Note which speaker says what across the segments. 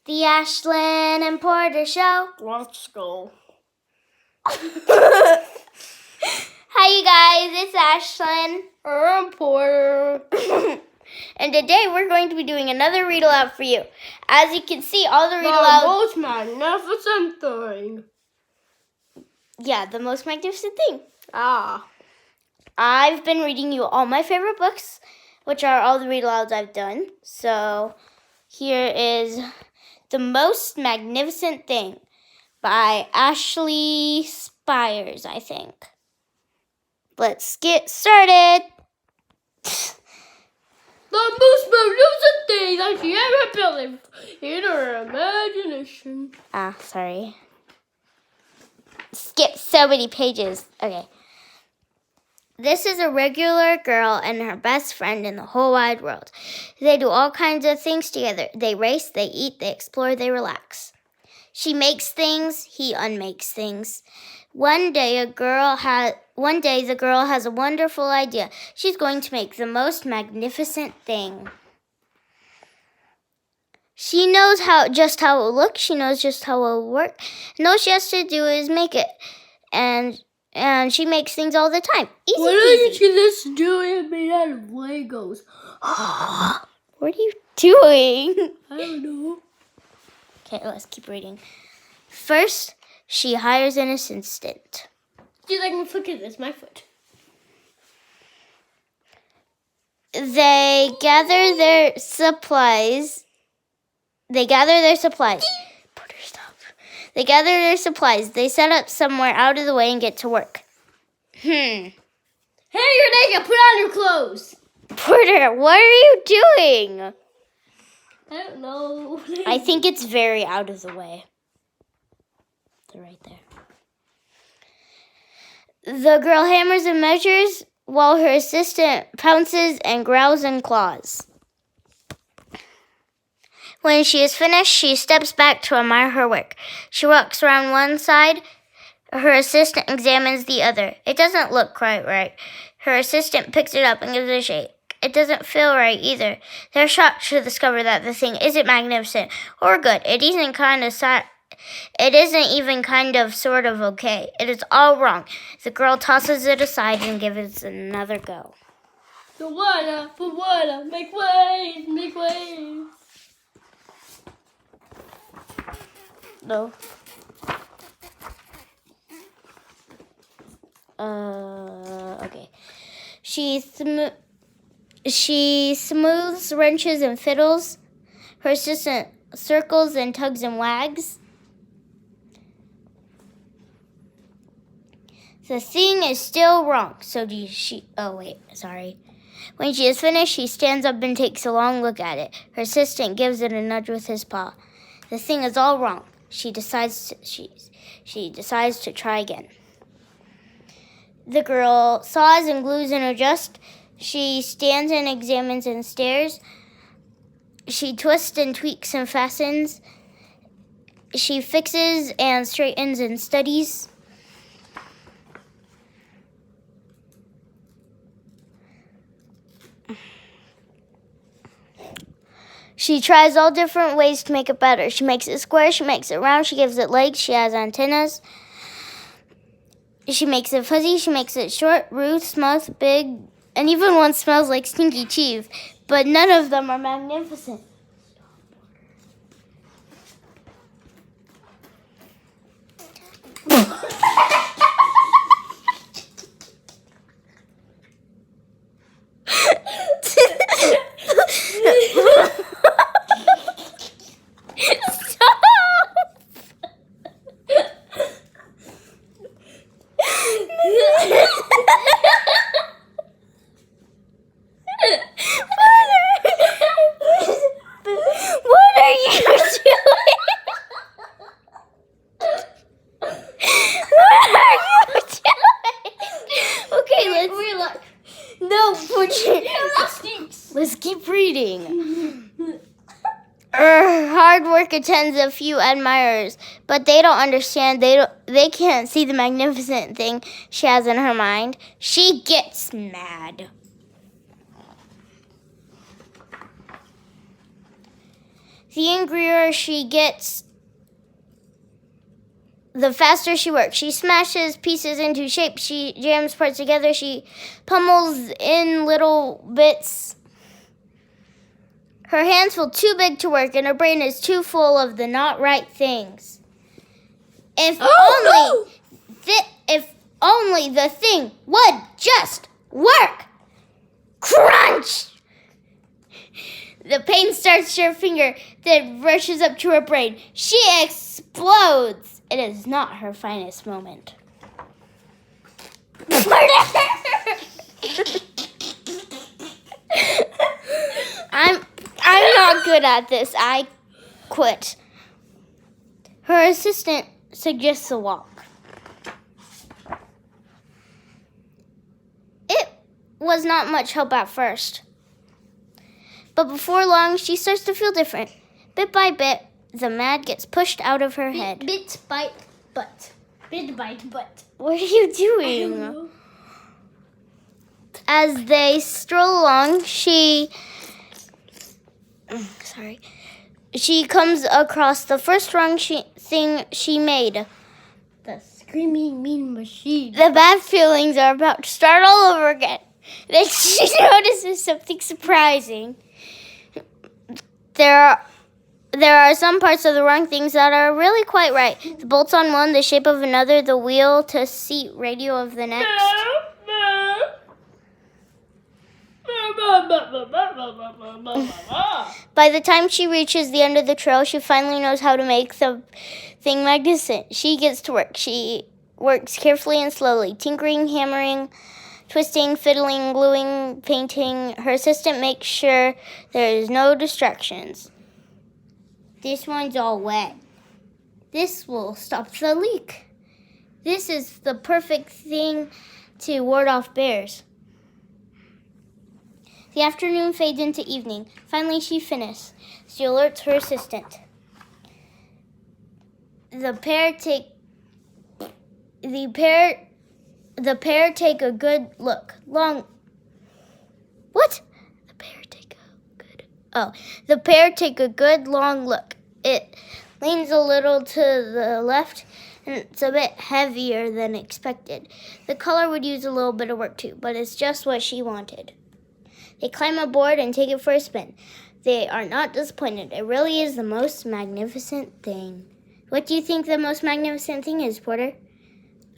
Speaker 1: The Ashlyn and Porter Show.
Speaker 2: Let's go.
Speaker 1: Hi, you guys. It's Ashlyn.
Speaker 2: I'm Porter.
Speaker 1: And today we're going to be doing another read aloud for you. As you can see, all the read
Speaker 2: The
Speaker 1: aloud.
Speaker 2: most magnificent thing.
Speaker 1: Yeah, the most magnificent thing.
Speaker 2: Ah.
Speaker 1: I've been reading you all my favorite books, which are all the read alouds I've done. So here is The Most Magnificent Thing by Ashley Spires, I think. Let's get started.
Speaker 2: The most magnificent thing that she ever built in her imagination.
Speaker 1: Sorry. Skip so many pages. Okay. This is a regular girl and her best friend in the whole wide world. They do all kinds of things together. They race, they eat, they explore, they relax. She makes things, he unmakes things. One day the girl has a wonderful idea. She's going to make the most magnificent thing. She knows just how it will look. She knows just how it will work. And all she has to do is make it. And she makes things all the time. Easy
Speaker 2: Why
Speaker 1: peasy.
Speaker 2: don't you just do it made out of Legos?
Speaker 1: What are you doing?
Speaker 2: I don't know.
Speaker 1: Okay, let's keep reading. First, she hires an assistant.
Speaker 2: She's like, look at this, my foot.
Speaker 1: They gather their supplies. Porter, stop. They gather their supplies. They set up somewhere out of the way and get to work.
Speaker 2: Hey, you're naked. Put on your clothes.
Speaker 1: Porter, what are you doing?
Speaker 2: I don't know.
Speaker 1: I think it's very out of the way. They're right there. The girl hammers and measures while her assistant pounces and growls and claws. When she is finished, she steps back to admire her work. She walks around one side. Her assistant examines the other. It doesn't look quite right. Her assistant picks it up and gives it a shake. It doesn't feel right either. They're shocked to discover that the thing isn't magnificent or good. It isn't even kind of sort of okay. It is all wrong. The girl tosses it aside and gives it another go.
Speaker 2: The water, make waves, make waves.
Speaker 1: No. Okay. She smooths, wrenches, and fiddles. Her assistant circles and tugs and wags. The thing is still wrong. When she is finished, she stands up and takes a long look at it. Her assistant gives it a nudge with his paw. The thing is all wrong. She decides to try again. The girl saws and glues and adjusts. She stands and examines and stares. She twists and tweaks and fastens. She fixes and straightens and studies. She tries all different ways to make it better. She makes it square, she makes it round, she gives it legs, she has antennas. She makes it fuzzy, she makes it short, rude, smooth, big, and even one smells like stinky cheese. But none of them are magnificent. What are you doing? What are you doing? Okay, let's. No, let's keep reading. Her hard work attends a few admirers, but they don't understand. They can't see the magnificent thing she has in her mind. She gets mad. The angrier she gets, the faster she works. She smashes pieces into shape. She jams parts together. She pummels in little bits. Her hands feel too big to work, and her brain is too full of the not right things. If only the thing would just work. Crunch! The pain starts to her finger, then rushes up to her brain. She explodes. It is not her finest moment. I'm not good at this. I quit. Her assistant suggests a walk. It was not much help at first. But before long, she starts to feel different. Bit by bit, the mad gets pushed out of her head.
Speaker 2: Bit, bite, butt. Bit, bite, butt.
Speaker 1: What are you doing? As they stroll along, she comes across the first wrong thing she made.
Speaker 2: The screaming mean machine.
Speaker 1: The bad feelings are about to start all over again. Then she notices something surprising. There are some parts of the wrong things that are really quite right. The bolts on one, the shape of another, the wheel to seat radio of the next. By the time she reaches the end of the trail, she finally knows how to make the thing magnificent. She gets to work. She works carefully and slowly, tinkering, hammering, twisting, fiddling, gluing, painting. Her assistant makes sure there is no distractions. This one's all wet. This will stop the leak. This is the perfect thing to ward off bears. The afternoon fades into evening. Finally, she finishes. She alerts her assistant. The pair take a good look. The pair take a good long look. It leans a little to the left, and it's a bit heavier than expected. The color would use a little bit of work too, but it's just what she wanted. They climb aboard and take it for a spin. They are not disappointed. It really is the most magnificent thing. What do you think the most magnificent thing is, Porter?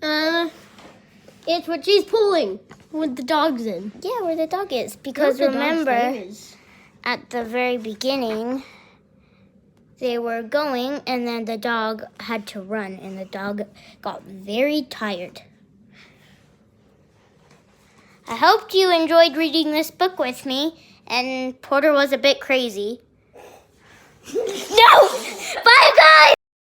Speaker 2: It's what she's pulling with the dogs in.
Speaker 1: Yeah, where the dog is. Because remember, at the very beginning, they were going, and then the dog had to run, and the dog got very tired. I hope you enjoyed reading this book with me, and Porter was a bit crazy. No! Bye, guys!